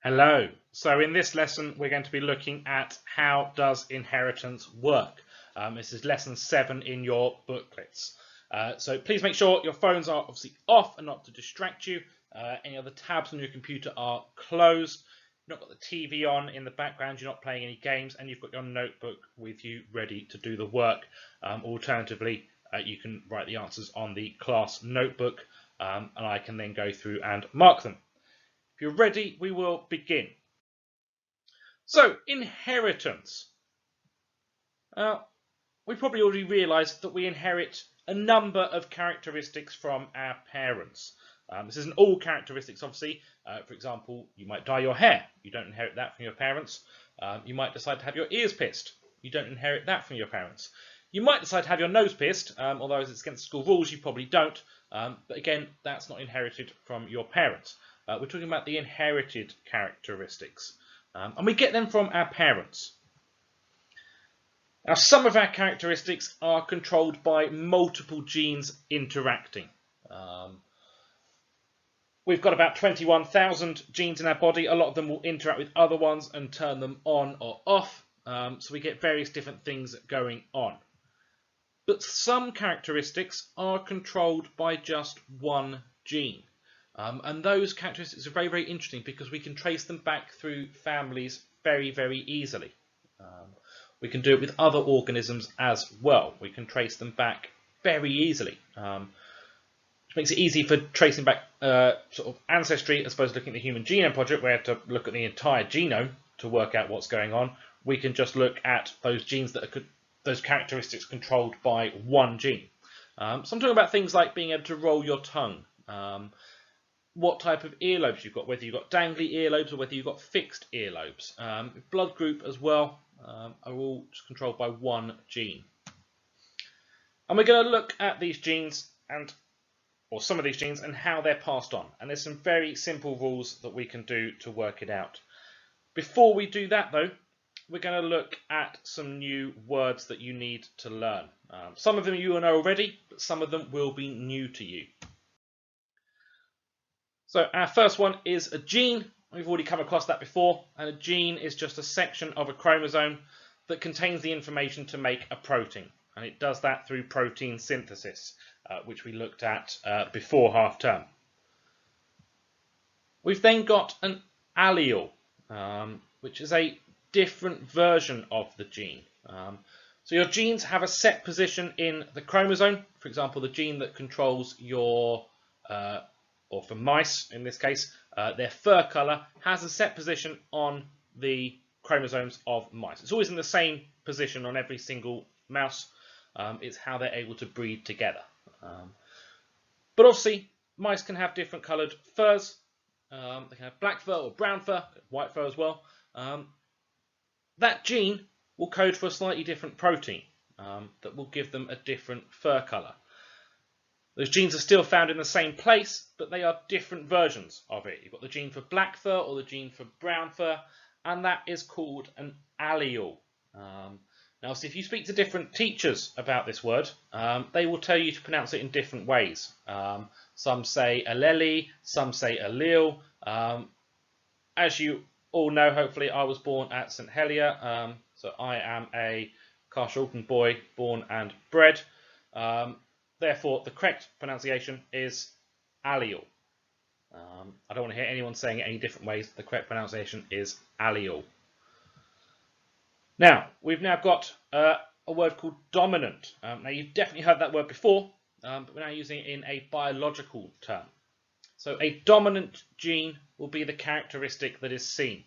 Hello. So in this lesson we're going to be looking at how does inheritance work. This is lesson 7 in your booklets. So please make sure your phones are obviously off and not to distract you. Any other tabs on your computer are closed. You've not got the TV on in the background, you're not playing any games, and you've got your notebook with you ready to do the work. Alternatively, you can write the answers on the class notebook and I can then go through and mark them. If you're ready, we will begin. So, inheritance. We probably already realised that we inherit a number of characteristics from our parents. This isn't all characteristics, obviously. For example, you might dye your hair. You don't inherit that from your parents. You might decide to have your ears pierced. You don't inherit that from your parents. You might decide to have your nose pierced, although as it's against school rules, you probably don't. But again, that's not inherited from your parents. We're talking about the inherited characteristics. And we get them from our parents. Now, some of our characteristics are controlled by multiple genes interacting. We've got about 21,000 genes in our body. A lot of them will interact with other ones and turn them on or off. So we get various different things going on. But some characteristics are controlled by just one gene. And those characteristics are very, very interesting because we can trace them back through families very, very easily. We can do it with other organisms as well. We can trace them back very easily, which makes it easy for tracing back sort of ancestry as opposed to looking at the Human Genome Project, where we have to look at the entire genome to work out what's going on. We can just look at those genes that are those characteristics controlled by one gene. So I'm talking about things like being able to roll your tongue, what type of earlobes you've got, whether you've got dangly earlobes or whether you've got fixed earlobes. Blood group as well are all just controlled by one gene. And we're going to look at these genes or some of these genes and how they're passed on. And there's some very simple rules that we can do to work it out. Before we do that though, we're going to look at some new words that you need to learn. Some of them you will know already, but some of them will be new to you. So our first one is a gene. We've already come across that before, and a gene is just a section of a chromosome that contains the information to make a protein, and it does that through protein synthesis, which we looked at before half term. We've then got an allele, which is a different version of the gene. So your genes have a set position in the chromosome. For example, the gene that controls your or for mice in this case, their fur colour has a set position on the chromosomes of mice. It's always in the same position on every single mouse. It's how they're able to breed together. But obviously, mice can have different coloured furs. They can have black fur or brown fur, white fur as well. That gene will code for a slightly different protein that will give them a different fur colour. Those genes are still found in the same place, but they are different versions of it. You've got the gene for black fur or the gene for brown fur, and that is called an allele. Now, see, if you speak to different teachers about this word, they will tell you to pronounce it in different ways. Some say allele, some say allele. As you all know, hopefully, I was born at St Helier, so I am a Carshalton boy, born and bred. Therefore, the correct pronunciation is allele. I don't want to hear anyone saying it any different ways. The correct pronunciation is allele. Now, we've now got a word called dominant. Now, you've definitely heard that word before, but we're now using it in a biological term. So a dominant gene will be the characteristic that is seen.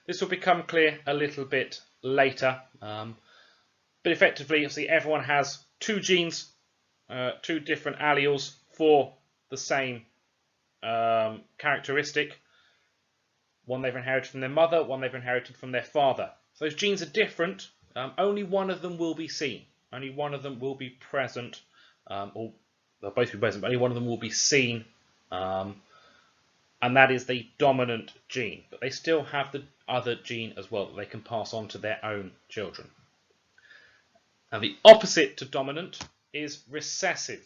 This will become clear a little bit later, but effectively, obviously, everyone has two genes, two different alleles for the same characteristic. One they've inherited from their mother, one they've inherited from their father. So those genes are different. Only one of them will be seen. Only one of them will be present, or they'll both be present, but only one of them will be seen. And that is the dominant gene. But they still have the other gene as well that they can pass on to their own children. Now the opposite to dominant is recessive.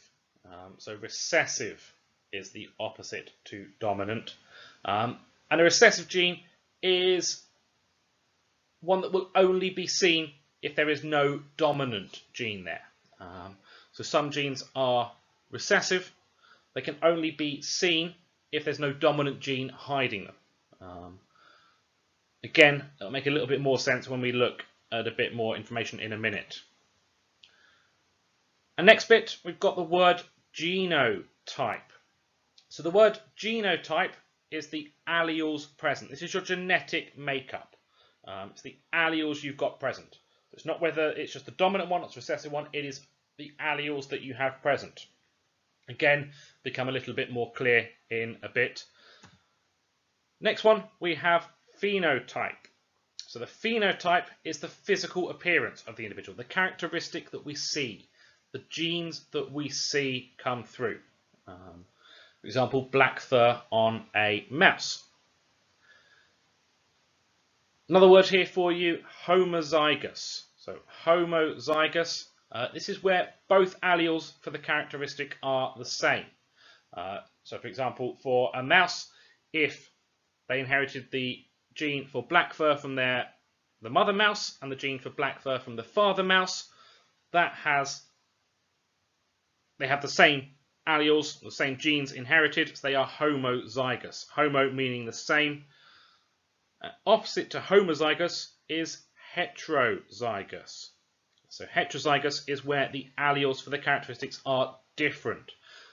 So recessive is the opposite to dominant. And a recessive gene is one that will only be seen if there is no dominant gene there. So some genes are recessive. They can only be seen if there's no dominant gene hiding them. Again, that'll make a little bit more sense when we look at a bit more information in a minute. And next bit, we've got the word genotype. So the word genotype is the alleles present. This is your genetic makeup. It's the alleles you've got present. It's not whether it's just the dominant one or the recessive one, it is the alleles that you have present. Again, become a little bit more clear in a bit. Next one, we have phenotype. So the phenotype is the physical appearance of the individual, the characteristic that we see, the genes that we see come through. For example, black fur on a mouse. Another word here for you, homozygous. So homozygous, this is where both alleles for the characteristic are the same. So for example, for a mouse, if they inherited the gene for black fur from the mother mouse and the gene for black fur from the father mouse, they have the same alleles, the same genes inherited, so they are homozygous. Homo meaning the same. Opposite to homozygous is heterozygous. So heterozygous is where the alleles for the characteristics are different.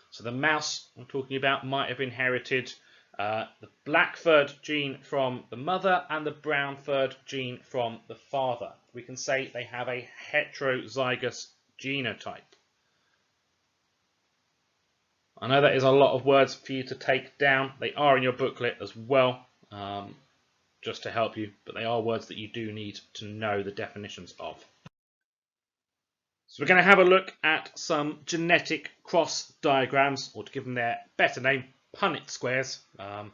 So the mouse I'm talking about might have inherited the black-furred gene from the mother and the brown-furred gene from the father. We can say they have a heterozygous genotype. I know that is a lot of words for you to take down. They are in your booklet as well, just to help you, but they are words that you do need to know the definitions of. So we're going to have a look at some genetic cross diagrams, or to give them their better name, Punnett squares. But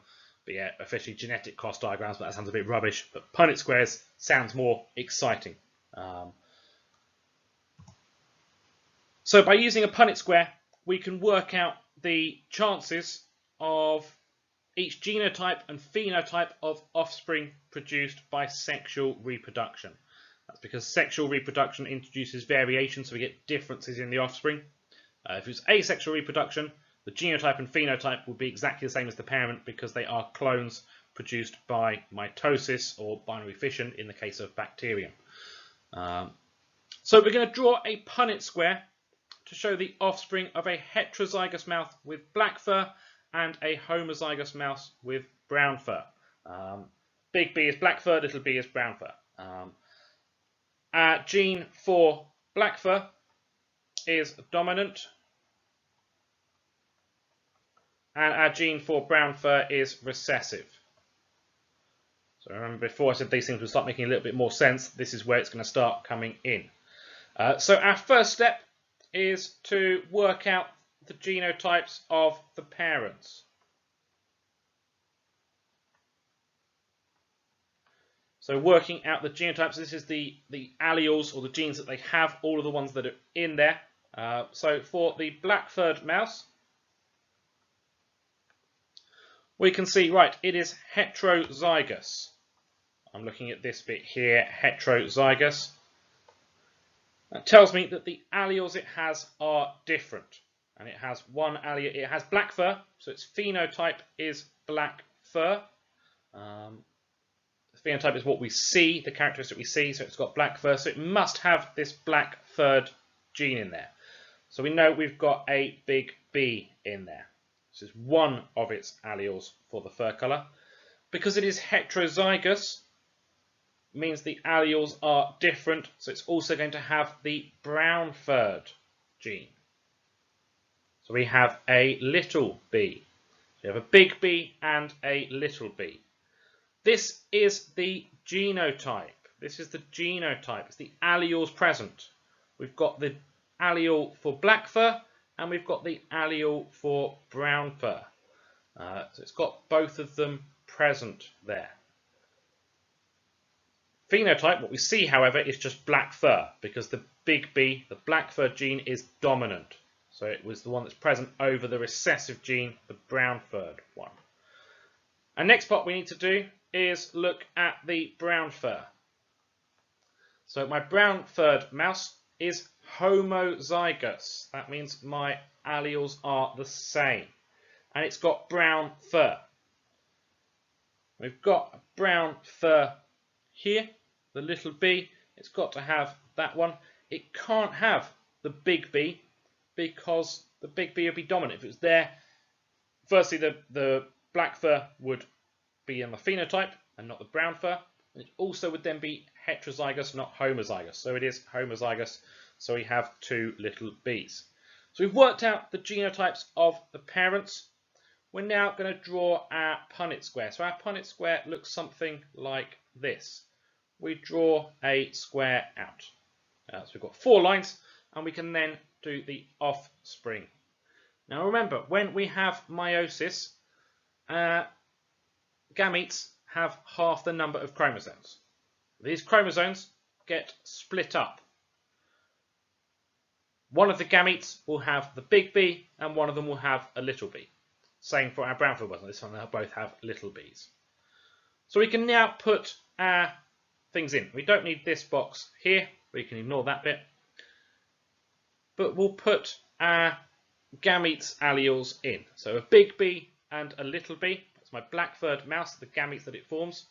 yeah, officially genetic cross diagrams, but that sounds a bit rubbish. But Punnett squares sounds more exciting. So by using a Punnett square, we can work out the chances of each genotype and phenotype of offspring produced by sexual reproduction. That's because sexual reproduction introduces variation, so we get differences in the offspring. If it's asexual reproduction, the genotype and phenotype will be exactly the same as the parent because they are clones produced by mitosis or binary fission in the case of bacterium. So we're going to draw a Punnett square to show the offspring of a heterozygous mouse with black fur and a homozygous mouse with brown fur. Big B is black fur, little b is brown fur. Our gene for black fur is dominant, and our gene for brown fur is recessive. So remember before I said these things would start making a little bit more sense, this is where it's going to start coming in. So our first step is to work out the genotypes of the parents. So working out the genotypes, this is the alleles or the genes that they have, all of the ones that are in there. So for the black-furred mouse, we can see, right, it is heterozygous. I'm looking at this bit here, heterozygous. That tells me that the alleles it has are different. And it has one allele, it has black fur, so its phenotype is black fur. The phenotype is what we see, the characteristic we see, so it's got black fur, so it must have this black furred gene in there. So we know we've got a big B in there. This is one of its alleles for the fur colour. Because it is heterozygous, means the alleles are different, so it's also going to have the brown furred gene. So we have a little b. So we have a big B and a little b. This is the genotype. This is the genotype. It's the alleles present. We've got the allele for black fur and we've got the allele for brown fur. So it's got both of them present there. Phenotype, what we see, however, is just black fur because the big B, the black fur gene, is dominant. So it was the one that's present over the recessive gene, the brown furred one. And next part we need to do is look at the brown fur. So my brown furred mouse is homozygous. That means my alleles are the same. And it's got brown fur. We've got brown fur here, the little b. It's got to have that one. It can't have the big B because the big B would be dominant. If it was there, firstly, the black fur would be in the phenotype and not the brown fur. It also would then be heterozygous, not homozygous. So it is homozygous, so we have two little b's. So we've worked out the genotypes of the parents. We're now going to draw our Punnett square. So our Punnett square looks something like this. We draw a square out. So we've got 4 lines, and we can then do the offspring. Now remember, when we have meiosis, gametes have half the number of chromosomes. These chromosomes get split up. One of the gametes will have the big B, and one of them will have a little b. Same for our brown fur button. This one, they'll both have little b's. So we can now put our things in. We don't need this box here. We can ignore that bit. But we'll put our gametes alleles in. So a big B and a little b. That's my black furred mouse, the gametes that it forms.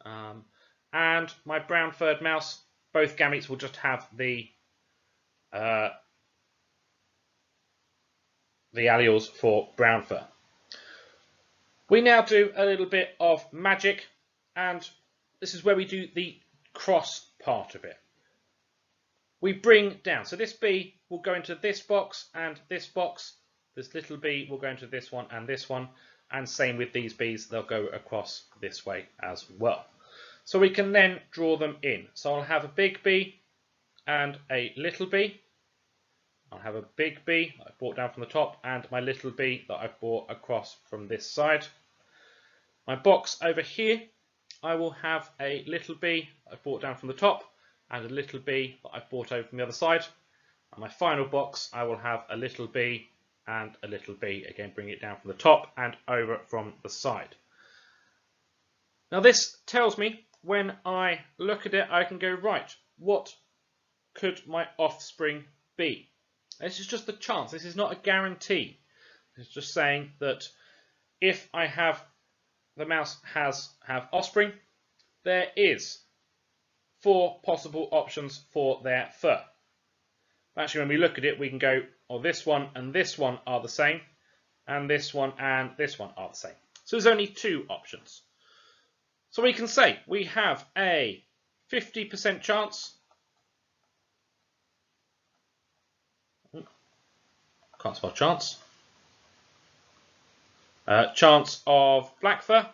And my brown furred mouse, both gametes will just have the alleles for brown fur. We now do a little bit of magic, and this is where we do the cross part of it. We bring down, so this B will go into this box and this box. This little b will go into this one, and same with these b's, they'll go across this way as well. So we can then draw them in. So I'll have a big B and a little b. I'll have a big B that I've brought down from the top and my little b that I've brought across from this side. My box over here, I will have a little b that I've brought down from the top and a little b that I've brought over from the other side. And my final box, I will have a little b and a little b, again bring it down from the top and over from the side. Now this tells me, when I look at it, I can go, right, what could my offspring be? This is just a chance. This is not a guarantee. It's just saying that if I have the mouse have offspring, there is 4 possible options for their fur. Actually, when we look at it, we can go, oh, this one and this one are the same, and this one and this one are the same. So there's only 2 options. So we can say we have a 50% chance. Can't spell chance. Chance of black fur.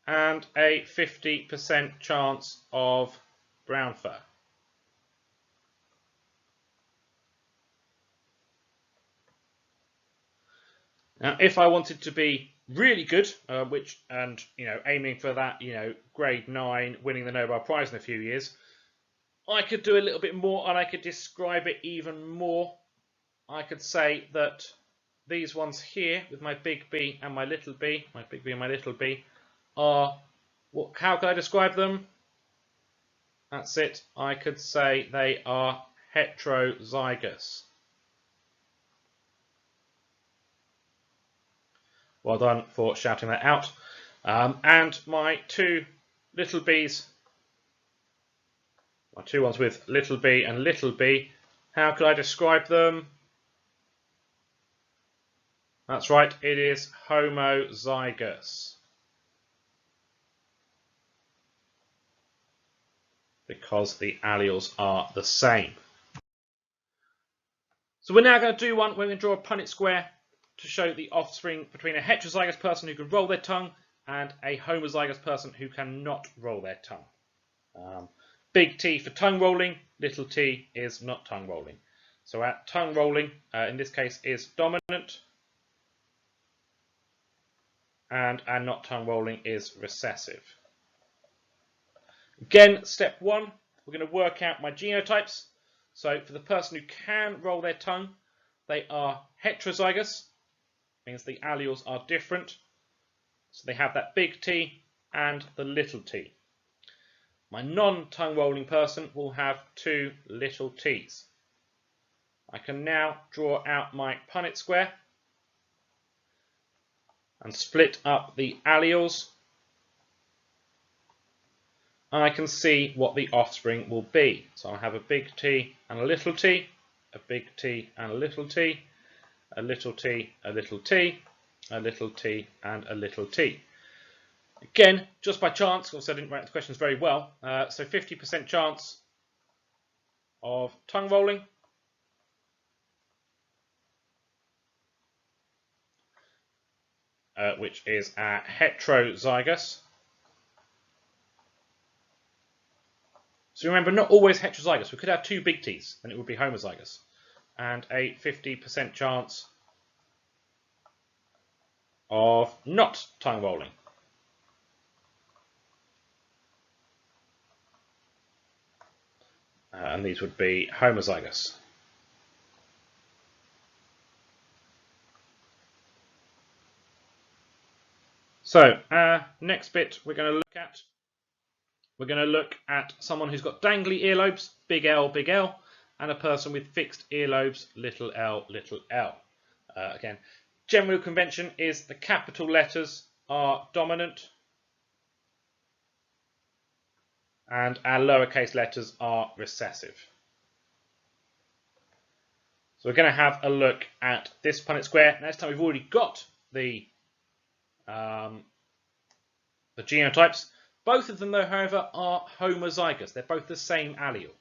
And a 50% chance of brown fur. Now, if I wanted to be really good, aiming for that, grade 9, winning the Nobel Prize in a few years, I could do a little bit more and I could describe it even more. I could say that these ones here with my big B and my little b, are, how can I describe them? That's it. I could say they are heterozygous. Well done for shouting that out. And my 2 little b's, my 2 ones with little b and little b, how could I describe them? That's right, it is homozygous. Because the alleles are the same. So we're now going to do one where we're going to draw a Punnett square to show the offspring between a heterozygous person who can roll their tongue and a homozygous person who cannot roll their tongue. Big T for tongue rolling, little t is not tongue rolling. So our tongue rolling, in this case, is dominant, and our not tongue rolling is recessive. Again, step 1, we're going to work out my genotypes. So for the person who can roll their tongue, they are heterozygous. means the alleles are different. So they have that big T and the little t. My non-tongue rolling person will have 2 little t's. I can now draw out my Punnett square and split up the alleles, and I can see what the offspring will be. So I'll have a big T and a little t, a big T and a little t, a little t, a little t, a little t, and a little t. Again, just by chance, because I didn't write the questions very well, so 50% chance of tongue rolling, which is heterozygous. So remember, not always heterozygous. We could have 2 big T's, and it would be homozygous. And a 50% chance of not tongue rolling. And these would be homozygous. So, next bit we're going to look at someone who's got dangly earlobes, big L, and a person with fixed earlobes, little l, little l. Again, general convention is the capital letters are dominant and our lowercase letters are recessive. So we're going to have a look at this Punnett square. Next time we've already got the genotypes. Both of them, though, however, are homozygous. They're both the same allele.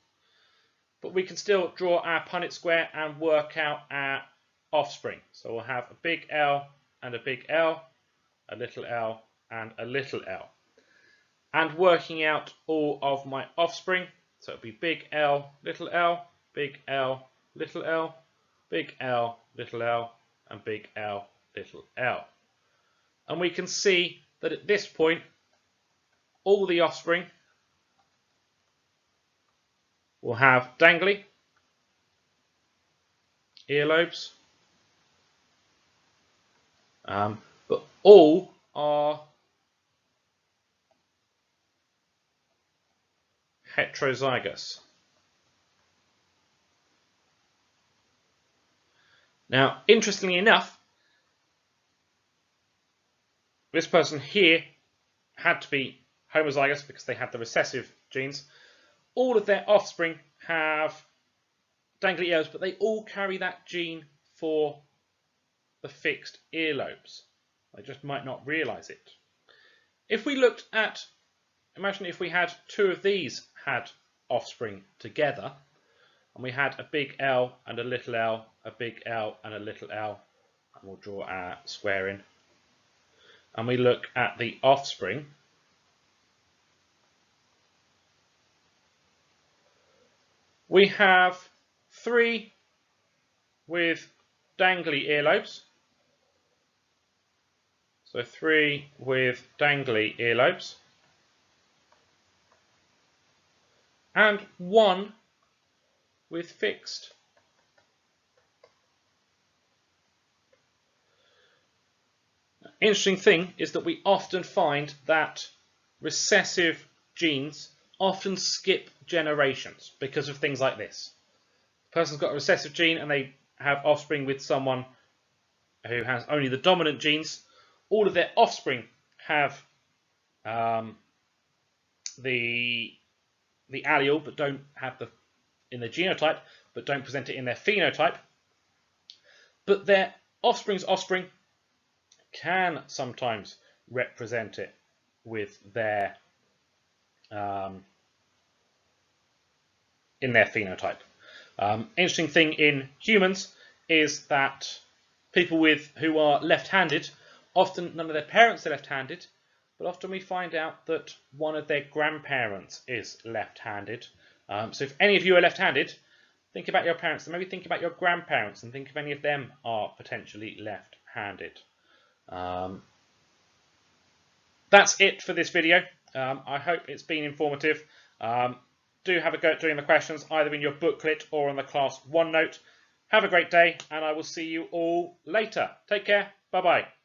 But we can still draw our Punnett square and work out our offspring. So we'll have a big L and a big L, a little l, and a little l. And working out all of my offspring, so it'll be big L, big L, little l, big L, little l, and big L, little l. And we can see that at this point, all the offspring will have dangly earlobes, but all are heterozygous. Now, interestingly enough, this person here had to be homozygous because they had the recessive genes. All of their offspring have dangly earlobes, but they all carry that gene for the fixed earlobes. They just might not realize it. If we looked at, imagine if we had 2 of these had offspring together, and we had a big L and a little l, a big L and a little l, and we'll draw our square in, and we look at the offspring, we have 3 with dangly earlobes. So 3 with dangly earlobes. And 1 with fixed. Interesting thing is that we often find that recessive genes often skip generations because of things like this. The person's got a recessive gene and they have offspring with someone who has only the dominant genes. All of their offspring have the allele, but don't have the in their genotype, but don't present it in their phenotype. But their offspring's offspring can sometimes represent it with their in their phenotype. Interesting thing in humans is that people who are left-handed, often none of their parents are left-handed, but often we find out that one of their grandparents is left-handed. So if any of you are left-handed, think about your parents, and maybe think about your grandparents, and think if any of them are potentially left-handed. That's it for this video. I hope it's been informative. Do have a go at doing the questions either in your booklet or on the class OneNote. Have a great day, and I will see you all later. Take care. Bye-bye.